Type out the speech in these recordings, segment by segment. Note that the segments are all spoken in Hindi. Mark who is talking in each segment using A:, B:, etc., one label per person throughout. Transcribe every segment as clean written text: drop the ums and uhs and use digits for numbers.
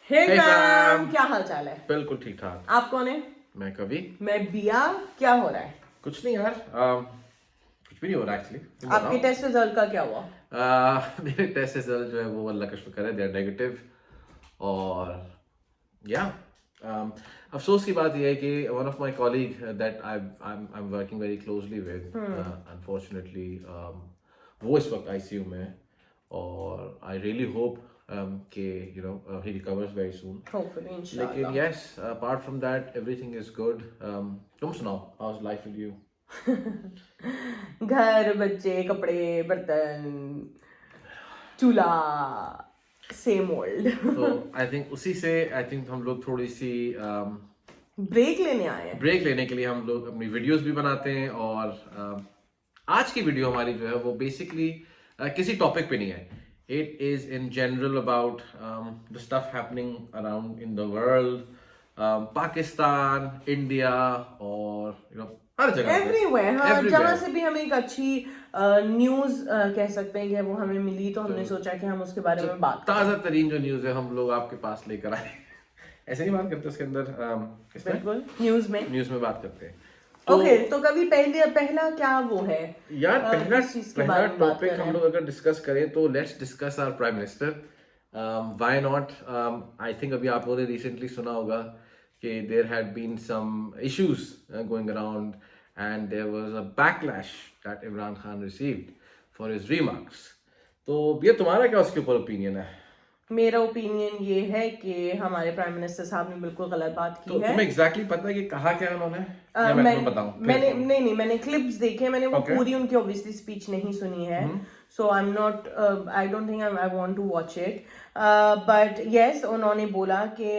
A: हे
B: Hey
A: फैम,
B: fam!
A: क्या हाल चाल है?
B: बिल्कुल ठीक ठाक।
A: आप कौन है?
B: मैं कभी
A: मैं बिया। क्या हो रहा है?
B: कुछ नहीं यार, कुछ भी नहीं हो रहा एक्चुअली। तुम
A: आपके
B: बताओ।
A: टेस्ट रिजल्ट का क्या हुआ?
B: मेरे टेस्ट रिजल्ट जो है वो अल्लाह का शुक्र है, दे आर नेगेटिव। और या अफसोस की बात यह है कि one of my colleague that I am working very closely with, unfortunately वो इस वक्त आईसीयू में है। और आई रियली होप कि you know he recovers very soon.
A: Hopefully
B: लेकिन
A: इंशाल्लाह।
B: Yes, apart from that everything is good. तुम सुनाओ, how is life with you?
A: घर, बच्चे, कपड़े, बर्तन, चूल्हा, सेम ओल्ड।
B: तो आई थिंक उसी से आई थिंक हम लोग थोड़ी सी
A: ब्रेक लेने आए हैं।
B: ब्रेक लेने के लिए हम लोग अपनी वीडियोस भी बनाते हैं। और आज की वीडियो हमारी जो है वो बेसिकली किसी टॉपिक पे नहीं है। It is in general about the stuff happening around in the world, Pakistan, India और यू नो हर जगह पे,
A: एवरीवेयर, हाँ, जहाँ
B: everywhere।
A: से भी हमें एक अच्छी न्यूज कह सकते हैं कि वो हमें मिली, तो हमने सोचा कि हम उसके बारे में बात करें।
B: ताज़ा तरीन जो न्यूज़ है हम लोग आपके पास लेकर आए। ऐसे नहीं बात करते उसके अंदर, इसमें
A: बिल्कुल, न्यूज में।
B: न्यूज़ में बात करते हैं।
A: ओके, तो कभी पहला क्या वो है?
B: यार पहला
A: किस चीज के
B: पहला
A: बारे में बात
B: टॉपिक
A: कर रहे
B: हम
A: हैं?
B: लोग अगर डिस्कस करें तो let's discuss our prime minister. Why not? I think अभी आप लोगों ने रिसेंटली सुना होगा कि there had been some issues going around and there was a backlash that Imran Khan received for his remarks. तो ये तुम्हारा क्या उसके ऊपर ओपिनियन है?
A: मेरा ओपिनियन ये है कि हमारे प्राइम मिनिस्टर साहब ने बिल्कुल गलत बात
B: तो
A: की है।
B: तुम्हें एग्जैक्टली पता है कि कहा क्या उन्होंने, या मैं तुम्हें बताऊं?
A: मैंने क्लिप्स देखे, मैंने वो
B: Okay.
A: पूरी उनकी ऑब्वियसली स्पीच नहीं सुनी है। So I am not, I don't think I want to watch it. But yes, उन्होंने बोला कि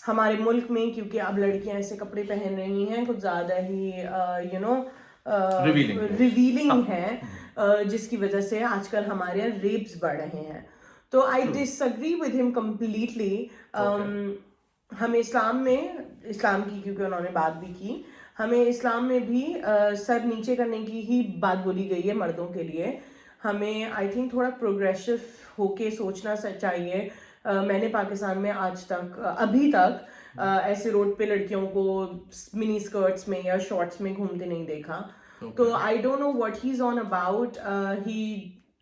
A: हमारे मुल्क में क्योंकि अब लड़कियां ऐसे कपड़े पहन रही हैं कुछ ज्यादा ही यू नो रिवीलिंग है, जिसकी वजह से आजकल हमारे यहाँ रेप्स बढ़ रहे हैं। तो I disagree with him completely. हमें इस्लाम की क्योंकि उन्होंने बात भी की, हमें इस्लाम में भी सर नीचे करने की ही बात बोली गई है मर्दों के लिए। हमें आई थिंक थोड़ा प्रोग्रेसिव होके सोचना चाहिए। मैंने पाकिस्तान में आज तक अभी तक ऐसे रोड पे लड़कियों को मिनी स्कर्ट्स में या शॉर्ट्स में घूमते नहीं देखा। तो I don't know what he is on about.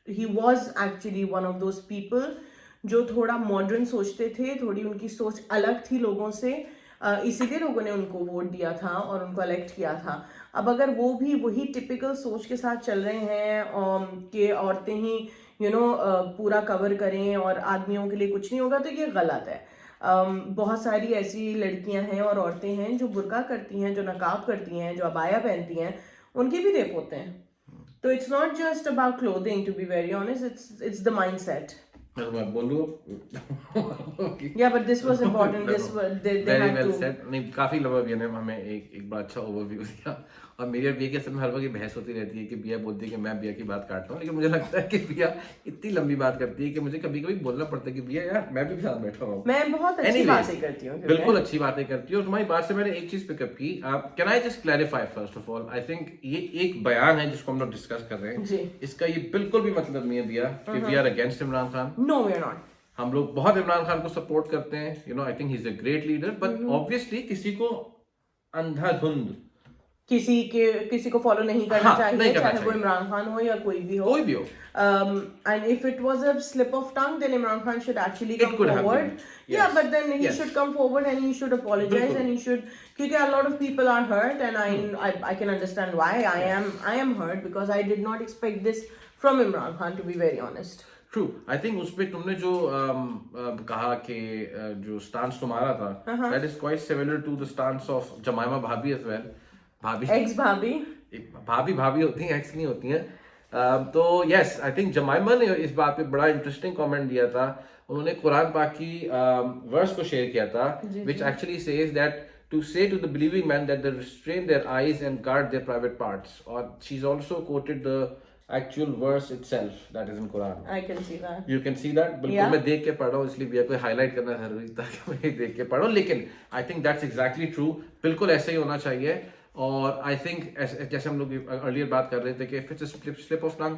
A: He was actually one of those people जो थोड़ा मॉडर्न सोचते थे, थोड़ी उनकी सोच अलग थी लोगों से, इसीलिए लोगों ने उनको वोट दिया था और उनको इलेक्ट किया था। अब अगर वो भी वही टिपिकल सोच के साथ चल रहे हैं कि औरतें ही पूरा कवर करें और आदमियों के लिए कुछ नहीं होगा, तो ये गलत है। बहुत सारी ऐसी लड़कियां हैं और औरतें हैं जो बुर्का करती हैं, जो नकाब करती हैं, जो अबाया पहनती हैं, उनके भी रेप होते हैं। तो it's not just about clothing, to be very honest, it's the mindset.
B: मैं बोलूँ?
A: Yeah, but this was important. They
B: very
A: had
B: well
A: to.
B: Said. नहीं, काफी लंबा बिया ने हमें एक बड़ा अच्छा ओवरव्यू दिया। और मेरी और बिया के असल में हर वक्त ये बहस होती रहती है कि बिया बोलती है कि मैं बिया की बात काटता हूँ, लेकिन मुझे लगता है कि बिया इतनी लंबी बात करती है कि मुझे कभी कभी बोलना पड़ता है कि बिया यार मैं भी साथ बैठा हूँ।
A: मैं बहुत अच्छी
B: Anyways,
A: बातें करती हूँ।
B: बिल्कुल अच्छी बातें करती है। और तुम्हारी बात से मैंने एक चीज पिकअप की। Can I just clarify first of all, I think ये एक बयान है जिसको हम लोग डिस्कस कर रहे हैं
A: जी।
B: इसका ये बिल्कुल भी मतलब नहीं है बिया कि we are against Imran Khan.
A: No, we are not.
B: हम लोग बहुत इमरान खान को सपोर्ट करते हैं, you know, I think he is a great leader. But obviously किसी को अंधाधुंध
A: किसी को फॉलो नहीं करना
B: हाँ,
A: चाहिए,
B: नहीं करना
A: चाहे वो
B: चाहिए।
A: इमरान खान हो या कोई भी हो।
B: कोई भी हो।
A: And if it was a slip of tongue, then Imran Khan should actually
B: It
A: come
B: could have
A: forward.
B: been.
A: Yeah,
B: Yes.
A: but then he
B: Yes.
A: should come forward and he should apologize
B: बिल्कुल।
A: and he should, because a lot of people are hurt and I can understand why. I am hurt because I did not expect this from Imran Khan, to be very honest.
B: True. I think उसपे तुमने जो कहा कि जो स्टांस तुम्हारा था, that is quite similar to the stance of Jemima भाभी एज वेल। भाभी
A: Ex भाभी।
B: भाभी होती हैं, एक्स नहीं होती हैं। तो यस, आई थिंक जमाइमा ने इस बात पे बड़ा इंटरेस्टिंग कमेंट दिया था। उन्होंने कुरान पाक की वर्स को शेयर किया था, which actually says that to say to the believing man that they restrain their eyes and guard their private parts. Or she's also quoted the actual verse itself that is in Quran.
A: I can see that.
B: You can see that. बिल्कुल मैं देख के पढ़ रहा हूँ, इसलिए भैया को हाईलाइट करना जरूरी था कि मैं देख के पढ़ रहा हूँ। लेकिन I think that's exactly true, बिल्कुल ऐसे ही होना चाहिए। और आई थिंक जैसे हम लोग अर्लियर बात कर रहे थे कि if it's a slip of tongue,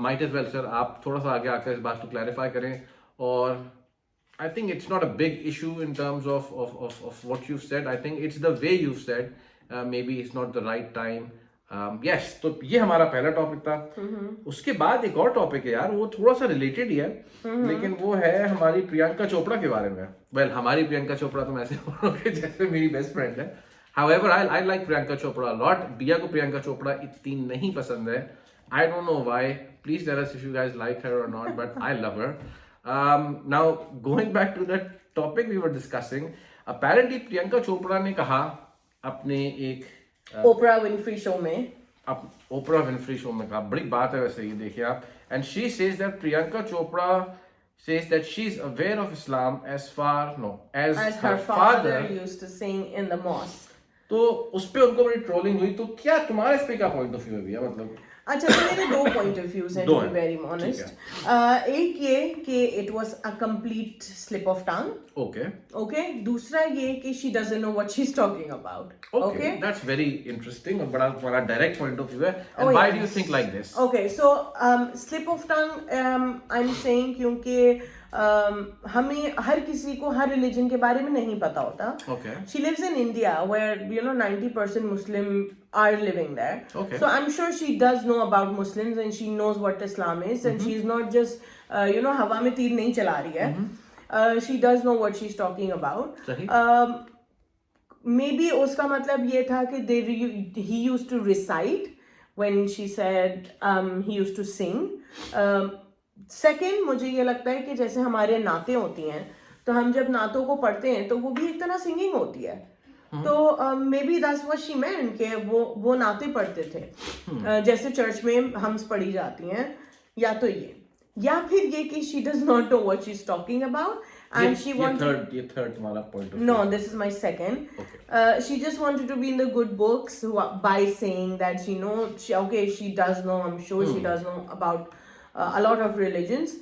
B: might as well sir आप थोड़ा सा आगे आकर इस बात को क्लैरिफाई करें और I think it's not a big issue in terms of what you've said. I think it's the way you've said. Maybe it's not the right time. Yes, तो ये हमारा पहला टॉपिक था. उसके बाद एक और टॉपिक है यार, वो थोड़ा सा रिलेटेड ही है, लेकिन वो है हमारी प्रियंका चोपड़ा के बारे में. वेल, हमारी प्रियंका चोपड़ा तो मैं ऐसे बोलूँगा जैसे मेरी बेस्ट फ्रेंड है. However, I like Priyanka Chopra a lot. दिया को प्रियंका चोपड़ा इतनी नहीं पसंद है. I don't know why. Please tell us if you guys like her or not, but I love her. Now, going back to the topic we were discussing, apparently Priyanka Chopra ने कहा अपने एक
A: ओपरा विनफ्री शो में,
B: अब ओपरा विनफ्री शो में कहा, बड़ी बात है वैसे ये देखिए आप. And she says that Priyanka Chopra says that she's aware of Islam as her
A: father used to sing in the mosque.
B: तो उस पे उनको बड़ी ट्रोलिंग हुई. तो क्या तुम्हारे इस पे क्या पॉइंट ऑफ व्यू है भैया? मतलब
A: अच्छा, तो मेरे दो पॉइंट ऑफ व्यूज हैं, टू बी वेरी ऑनेस्ट. एक ये कि it was a complete slip of tongue. Okay. दूसरा ये कि she doesn't know what she is talking about. Okay,
B: that's very interesting और बड़ा डायरेक्ट पॉइंट ऑफ व्यू है. And why do you think like this?
A: Okay, so slip of tongue I am saying क्योंकि हमें हर किसी को हर रिलीजन के बारे में नहीं पता होता.
B: Okay.
A: She lives in India where 90% Muslim are living there.
B: Okay.
A: So I'm sure she does know about Muslims and she knows what Islam is, and she's not just हवा में तीर नहीं चला रही है. She does know what she's talking about. Maybe उसका मतलब ये था कि he used to recite when she said he used to sing. Second, मुझे ये लगता है कि जैसे हमारे नाते होती हैं, तो हम जब नातों को पढ़ते हैं तो वो भी एक तरह सिंगिंग होती है. तो may be that's what she meant कि वो नाते पढ़ते थे, जैसे चर्च में हम्स पढ़ी जाती हैं. या तो ये, या फिर ये कि she does not know what she is talking about and she wanted
B: ये थर्ड तुम्हारा point of
A: no, this is my second. She just wanted to be in the good books by saying that she does know, I'm sure she does know about a lot of religions.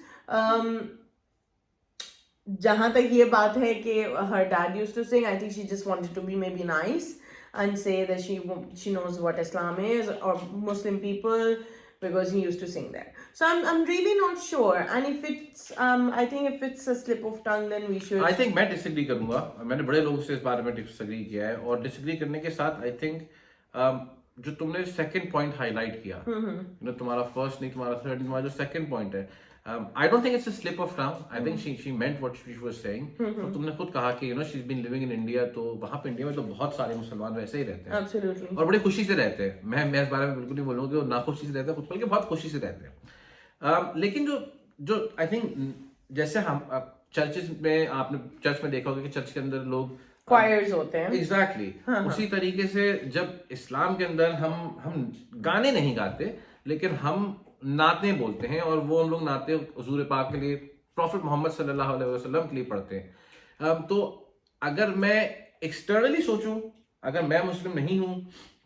A: जहाँ तक ये बात है कि her dad used to sing, I think she just wanted to be maybe nice and say that she knows what Islam is or Muslim people because he used to sing there. So I'm really not sure. And if it's I think if it's a slip of tongue, then we should.
B: I think मैं disagree करूँगा. मैंने बड़े लोगों से इस बारे में disagree किया है, और disagree करने के साथ I think जो तुमने second point highlight किया, तुम्हारा first नहीं, तुम्हारा third, तुम्हारा जो second point है, I don't think it's a slip of tongue. I think she meant what she was saying. तो तुमने खुद कहा कि she's been living in India, तो वहाँ पे इंडिया में तो बहुत सारे मुसलमान वैसे ही रहते हैं.
A: Absolutely.
B: और बड़ी खुशी से रहते हैं. मैं इस बारे में बिल्कुल नहीं बोलूँगा कि वो ना खुशी से रहते हैं, बल्कि बहुत खुशी से रहते हैं. लेकिन जो I think जैसे हम चर्चेस में, आपने चर्च में देखा होगा कि चर्च के अंदर लोग
A: choirs होते हैं.
B: Exactly. उसी तरीके से जब इस्लाम के अंदर हम गाने नहीं गाते, लेकिन हम नाते बोलते हैं, और वो हम लोग नाते हुजूर पाक के लिए, प्रॉफिट मोहम्मद सल्लल्लाहु अलैहि वसल्लम के लिए पढ़ते हैं. तो अगर मैं एक्सटर्नली सोचूं, अगर मैं मुस्लिम नहीं हूं,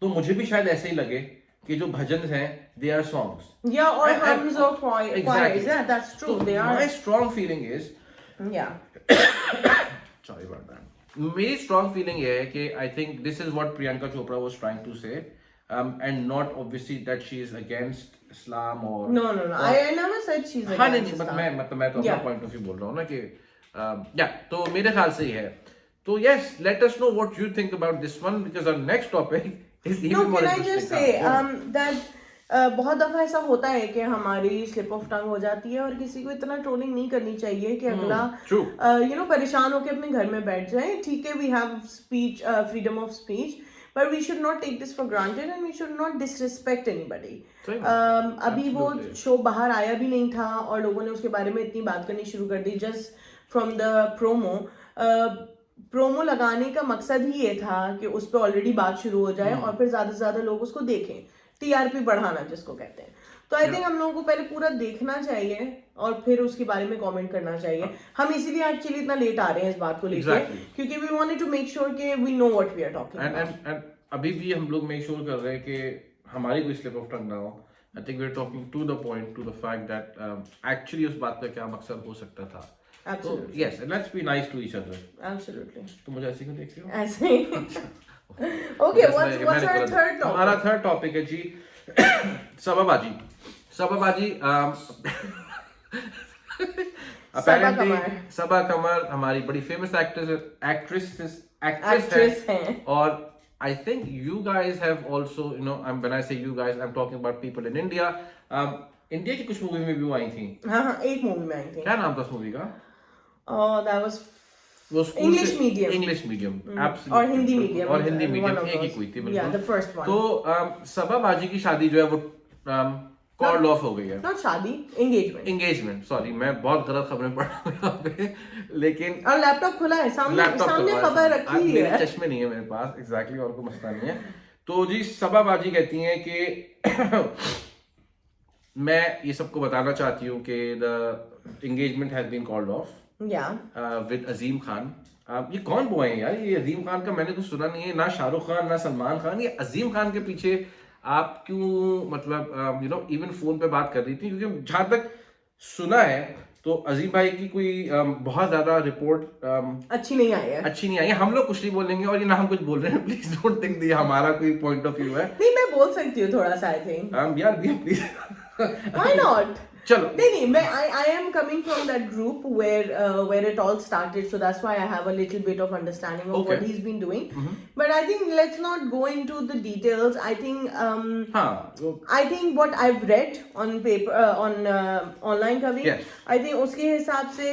B: तो मुझे भी शायद ऐसे ही लगे कि जो भजन हैं, they are songs.
A: Yeah, or hymns or choirs.
B: Exactly.
A: Yeah, that's true.
B: So
A: they are.
B: My strong feeling is.
A: Yeah.
B: Sorry about that. मेरी strong feeling ये है कि I think this is what Priyanka Chopra was trying to say. And not obviously that she is against Islam or
A: No. I never said she's against Islam.
B: मैं तो अपना point of view बोल रहा हूँ ना कि तो मेरे ख्याल से ही है. तो yes, let us know what you think about this one, because our next topic is even more interesting.
A: Can I just say that बहुत दफा ऐसा होता है कि हमारी स्लिप ऑफ टंग हो जाती है, और किसी को इतना ट्रोलिंग नहीं करनी चाहिए कि अगला परेशान होकर अपने घर में बैठ जाए. ठीक है, we have speech, freedom of speech, but we should not take this for granted and we should not disrespect anybody. अभी वो शो बाहर आया भी नहीं था और लोगों ने उसके बारे में इतनी बात करनी शुरू कर दी just from the promo. Promo लगाने का मकसद ही ये था कि उस पर ऑलरेडी बात शुरू हो जाए और फिर ज्यादा से ज्यादा लोग उसको देखें, टीआरपी बढ़ाना जिसको कहते हैं. तो आई थिंक हम लोगों को पहले पूरा देखना चाहिए और फिर उसके बारे में कमेंट करना चाहिए. हम इसीलिए एक्चुअली इतना लेट आ रहे हैं इस बात को लेकर, क्योंकि we wanted to make sure कि we know what we are talking about.
B: And अभी भी हम लोग मेक श्योर कर रहे हैं कि हमारी कोई स्लिप ऑफ टंग ना हो. I think we are talking to the point, to the fact that actually उस बात का क्या मकसद हो सकता था.
A: Absolutely.
B: Yes, and let's be nice to each other.
A: Absolutely.
B: तो मुझे ऐसे क्यों देख रही हो?
A: ऐसे ही. Okay, what's our third topic?
B: हमारा थर्ड टॉपिक है जी सबाबाजी. Apparently सबा कमर हमारी बड़ी फेमस एक्ट्रेस
A: हैं।
B: और I think you guys have also, you know, when I say you guys, I'm talking about people in India. India की कुछ मूवी में भी वो आई थी।
A: हाँ, एक मूवी में आई थी।
B: क्या नाम था उस मूवी का?
A: That was
B: वो
A: English medium,
B: absolutely,
A: और हिंदी मीडियम,
B: और हिंदी मीडियम एक ही कोई थी बिल्कुल।
A: Yeah, the first one.
B: तो सबा बाजी की शादी जो है वो कॉल्ड ऑफ हो गई है।
A: Not शादी, engagement.
B: सॉरी, मैं बहुत गलत खबरें पढ़ रहा हूँ यहाँ पे, लेकिन
A: और लैपटॉप खुला है, सामने खबर रखी है।
B: मेरे चश्मे नहीं है मेरे पास, एग्जैक्टली, और कोई मसला नहीं है। तो जी सबा बाजी कहती हैं कि मैं ये सबको बताना चाहती हूँ कि the engagement has been called off with Azeem Khan. ये कौन बॉय है यार? ये अजीम खान का मैंने कुछ सुना नहीं है, ना शाहरुख खान ना सलमान खान। ये अजीम खान के पीछे आप क्यों, मतलब यू नो, इवन फोन पे बात कर रही थी? क्योंकि जहां तक सुना है तो अजीम भाई की कोई बहुत ज्यादा रिपोर्ट
A: अच्छी नहीं आई है।
B: हम लोग कुछ नहीं बोलेंगे और ये ना हम कुछ बोल रहे हैं, प्लीज डोंट थिंक ये हमारा कोई पॉइंट ऑफ व्यू है।
A: नहीं, मैं बोल सकती हूँ थोड़ा सा, आई थिंक
B: यार प्लीज
A: व्हाई नॉट।
B: चलो,
A: नहीं, मैं I am coming from that group where it all started, so that's why I have a little bit of understanding of what he's been doing. But I think let's not go into the details. I think I think what I've read on paper on online ka bhi, I think uske hisab se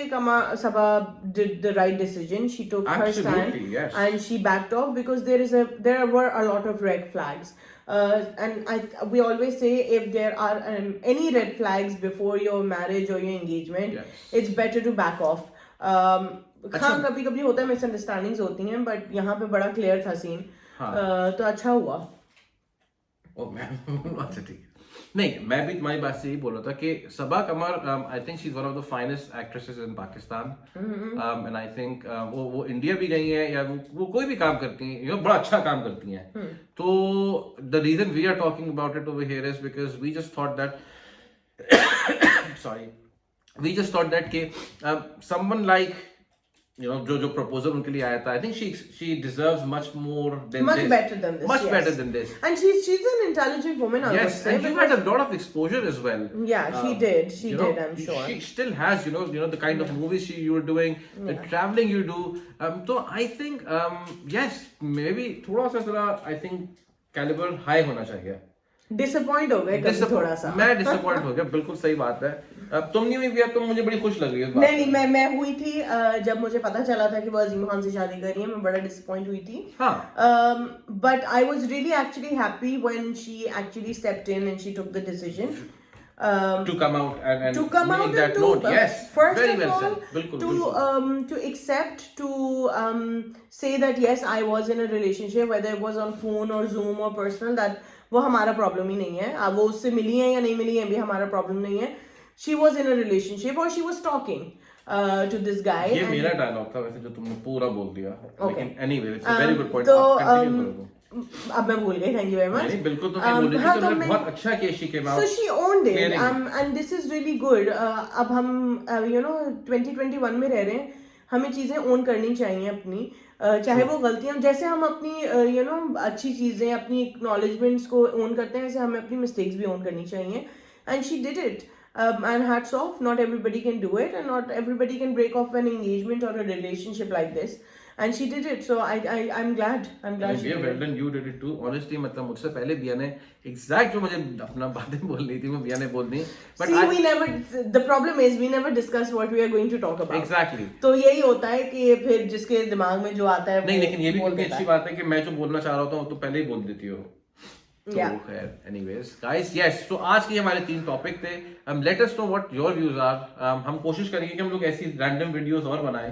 A: Sabha did the right decision. She took her stand and she backed off because there were a lot of red flags. And we always say if there are any red flags before your marriage or your engagement, it's better to back off. हाँ, कभी कभी होता है, मिसअंडरस्टैंडिंग्स होती हैं, बट यहाँ पे बड़ा क्लियर था सीन। तो अच्छा हुआ।
B: अच्छा, ठीक है। नहीं, मैं भी तुम्हारी बात से यही बोल रहा था कि Saba Qamar, I think she is one of the finest actresses in Pakistan, and I think वो इंडिया भी गई हैं या वो कोई भी काम करती हैं, बड़ा अच्छा काम करती हैं। तो the reason we are talking about it over here is because we just thought that कि समवन लाइक, you know, जो प्रपोजल उनके लिए आया था, I think she deserves much more than
A: much
B: this.
A: better than this.
B: Much better than this.
A: And she's an intelligent woman, I
B: yes,
A: would say.
B: And you had a lot of exposure as well.
A: Yeah, she did. She did, I'm sure.
B: She still has, you know the kind of movies you were doing, the traveling you do. So I think, yes, maybe थोड़ा सा जरा, I think caliber high होना चाहिए.
A: डिसअपॉइंट हो गए कभी थोड़ा सा।
B: मैं डिसअपॉइंट हो गया, बिल्कुल सही बात है। अब तुम नहीं हुई भी, अब तुम मुझे बड़ी खुश लग रही है।
A: नहीं, मैं हुई थी जब मुझे पता चला था कि वो अजीम खान से शादी कर रही है, मैं बड़ा डिसअपॉइंट हुई थी। But I was really actually happy when she actually stepped in and she took the decision
B: to come out and
A: make
B: that note. Yes,
A: first
B: very
A: of
B: well
A: all,
B: said. Bilkul,
A: to accept, to say that yes, I was in a relationship, whether it was on phone or Zoom or personal, that वो हमारा प्रॉब्लम ही नहीं है। अब वो उससे मिली है या नहीं मिली है भी हमारा प्रॉब्लम नहीं है। She was in a relationship or she was talking to this guy.
B: ये मेरा डायलॉग था वैसे जो तुमने पूरा बोल दिया। लेकिन anyway, it's a very good point.
A: तो
B: अब
A: मैं भूल गई, थैंक यू वेरी मच।
B: नहीं, बिल्कुल तुम बोल रही थी, तुमने बहुत अच्छा किया she came out.
A: So she owned it, and this is really good. अब हम 2021 में रह रहे हैं, हमें चीजें ओन करनी चाहिए अपनी, चाहे वो गलतियां, जैसे हम अपनी अच्छी चीजें, अपनी एक्नॉलेजमेंट्स को ओन करते हैं, ऐसे हमें अपनी मिस्टेक्स भी ओन करनी चाहिए। And she did it, and hats off. Not everybody can do it, and not everybody can break off an engagement or a relationship like this. And she did it, so I'm glad.
B: she did it. Well done, you did it too. Honestly, मतलब मुझसे पहले बिया ने exact जो मुझे अपना बातें बोल रही थी, मैं बिया ने बोल दी.
A: But we never. The problem is we never discuss what we are going to talk about.
B: Exactly.
A: तो यही होता है कि फिर जिसके दिमाग में जो आता है
B: नहीं, लेकिन ये भी कितनी अच्छी बात है कि मैं जो बोलना चाह रहा हूँ तो पहले ही बोल देती हो. Anyways, guys, yes. So आज के हमारे 3 टॉपिक थे. Let us know what your views are. हम कोशिश करेंगे कि हम लोग ऐसी रैंडम वीडियोस और बनाएं.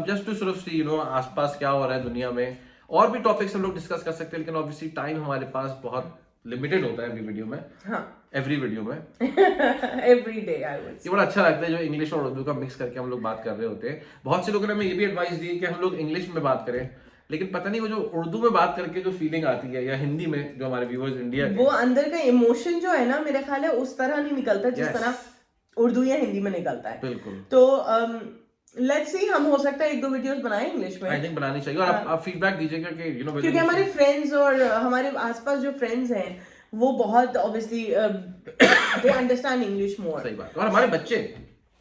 B: Just to sort of see, आसपास क्या हो रहा है दुनिया में. और भी टॉपिक्स हम लोग डिस्कस कर सकते हैं, लेकिन ऑब्वियसली टाइम हमारे पास बहुत लिमिटेड होता है एवरी वीडियो में. एवरी वीडियो में.
A: Every day, I would say.
B: ये बड़ा अच्छा लगता है जो इंग्लिश और उर्दू का मिक्स करके हम लोग बात कर रहे होते हैं. बहुत से लोगों ने हमें ये भी एडवाइस दी कि हम लोग इंग्लिश में बात करें, लेकिन पता नहीं वो जो उर्दू में बात करके जो फीलिंग आती है या हिंदी में जो हमारे व्यूअर्स इंडिया के,
A: वो अंदर का इमोशन जो है ना, मेरा ख्याल है उस तरह नहीं निकलता जिस तरह उर्दू या हिंदी में निकलता है.
B: बिल्कुल.
A: तो लेट्स सी, हम हो सकता है 1-2 वीडियोस बनाएं इंग्लिश में.
B: आई थिंक बनानी चाहिए. और आप फीडबैक दीजिएगा कि
A: क्योंकि हमारे फ्रेंड्स और हमारे आसपास जो फ्रेंड्स हैं वो बहुत ऑब्वियसली दे अंडरस्टैंड इंग्लिश मोर.
B: सही बात. और हमारे बच्चे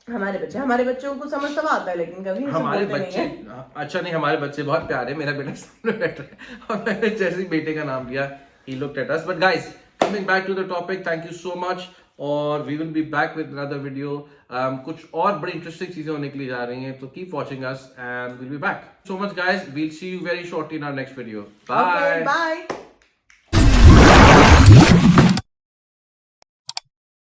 A: हमारे बच्चों को समझ सब आता है, लेकिन कभी ऐसे
B: हमारे
A: बोलते नहीं
B: बच्चे
A: है।
B: अच्छा नहीं, हमारे बच्चे बहुत प्यारे हैं। मेरा बेटा सामने बैठा है और मैंने जैसे ही बेटे का नाम लिया, he looked at us. But guys, coming back to the topic, thank you so much. और we will be back with another video. कुछ और बड़ी इंटरेस्टिंग चीजें होने के लिए जा रही हैं, तो keep watching us and we'll be back. So much guys, we'll see you very shortly in our next video. Bye.
A: Okay, bye.